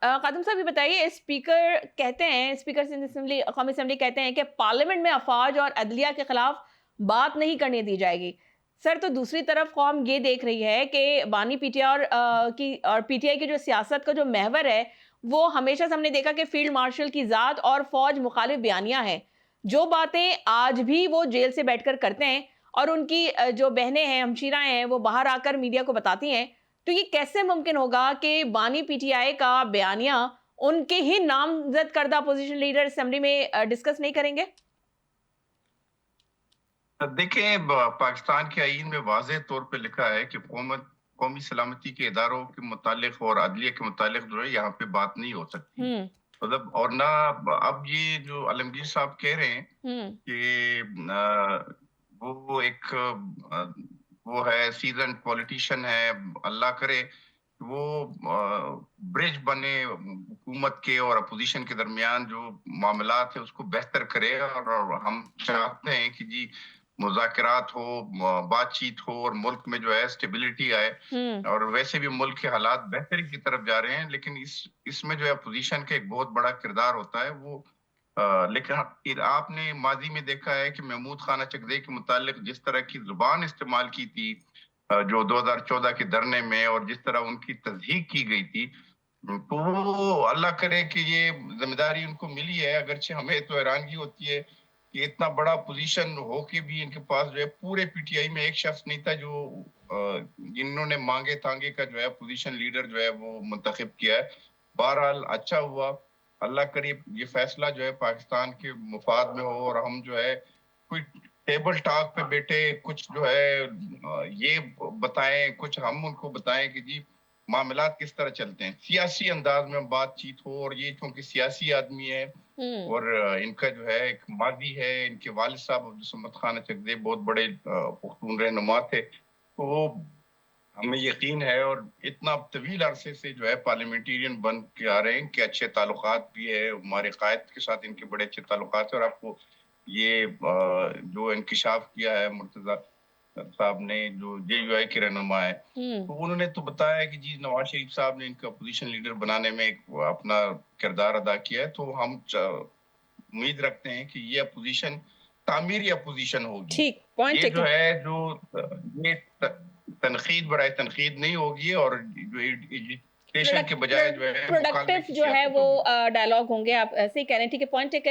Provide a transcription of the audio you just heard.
खादिम साहब ये बताइए, स्पीकर कहते हैं, स्पीकर सिंध असेंबली, कौमी असेंबली कहते हैं कि पार्लियामेंट में अफवाज और अदलिया के खिलाफ बात नहीं करने दी जाएगी। सर, तो दूसरी तरफ कौम ये देख रही है कि बानी पीटीआई और पीटीआई की जो सियासत का जो महवर है, वो हमेशा से हमने देखा कि फील्ड मार्शल की जात और फौज मुखालिफ बयानियां हैं। जो बातें आज भी वो जेल से बैठकर करते हैं और उनकी जो बहनें हैं, हमशीराएं हैं, वो बाहर आकर मीडिया को बताती हैं, तो ये कैसे मुमकिन होगा कि बानी पीटीआई का बयानिया उनके ही नामजद करदा अपोजिशन लीडर असेंबली में डिस्कस नहीं करेंगे? देखें, पाकिस्तान के आईन में वाज़ेह तौर पे लिखा है कि कौमी सलामती के इदारों के मुतालिक और अदलिया के मुतालिक जो है यहाँ पे बात नहीं हो सकती। हम्म। मतलब और ना, अब ये जो आलमगीर साहब कह रहे हैं हम्म। कि वो एक वो है सीजन पॉलिटिशियन है, अल्लाह करे वो ब्रिज बने हुकूमत के और अपोजिशन के दरमियान, जो मामलात है उसको बेहतर करे। और हम चाहते हैं कि जी मुज़ाकरात हो, बातचीत हो और मुल्क में जो है स्टेबिलिटी आए। हम्म। और वैसे भी मुल्क के हालात बेहतरी की तरफ जा रहे हैं, लेकिन इसमें जो है अपोजिशन का एक बहुत बड़ा किरदार होता है वो। लेकिन फिर आपने माजी में देखा है कि महमूद खाना चकदे के मुतालिक जिस तरह की जुबान इस्तेमाल की थी जो 2014 के धरने में, और जिस तरह उनकी तस्दीक की गई थी, तो वो अल्लाह करे कि ये जिम्मेदारी उनको मिली है। अगरचे हमें तो हैरानगी होती है कि इतना बड़ा पोजीशन हो के भी इनके पास जो है पूरे पीटीआई में एक शख्स नहीं था जो जिन्होंने मांगे तांगे का जो है पोजीशन लीडर जो है वो मुंतखब किया है। बहरहाल अच्छा हुआ, अल्लाह करे ये फैसला जो है पाकिस्तान के मुफाद में हो और हम जो है कोई टेबल टॉक पे बैठे कुछ जो है ये बताएं, कुछ हम उनको बताएं कि जी मामलात किस तरह चलते हैं, सियासी अंदाज में बातचीत हो। और ये चूंकि सियासी आदमी है हम्म। और इनका जो है एक माजी है, इनके वालिद साहब अब्दुल खान चकदे बहुत बड़े पुख्तून रहनुमा थे, तो वो हमें यकीन है। और इतना तवील अरसे से जो है पार्लियामेंटेरियन बन के आ रहे हैं कि अच्छे ताल्लुकात भी है हमारे कायद के साथ, इनके बड़े अच्छे ताल्लुकात है। और आपको ये जो इंकिशाफ किया है मुर्तजा साहब ने, जो जेयूआई के रहनुमा है, हम्म। तो उन्होंने तो बताया कि जी नवाज शरीफ साहब ने इनका अपोजिशन लीडर बनाने में एक अपना किरदार अदा किया है। तो हम उम्मीद रखते हैं कि ये अपोजिशन तामीरी अपोजिशन होगी। ठीक, पॉइंट ये जो टेकन। है जो ये तनकीद बराए तनकीद नहीं होगी, और जो एजुकेशन के बजाय जो है प्रोडक्टिव मुकालमे की जो है सियासत वो होगी। डायलॉग होंगे, आप ऐसे ही कह रहे हैं। ठीक है, पॉइंट टेकन।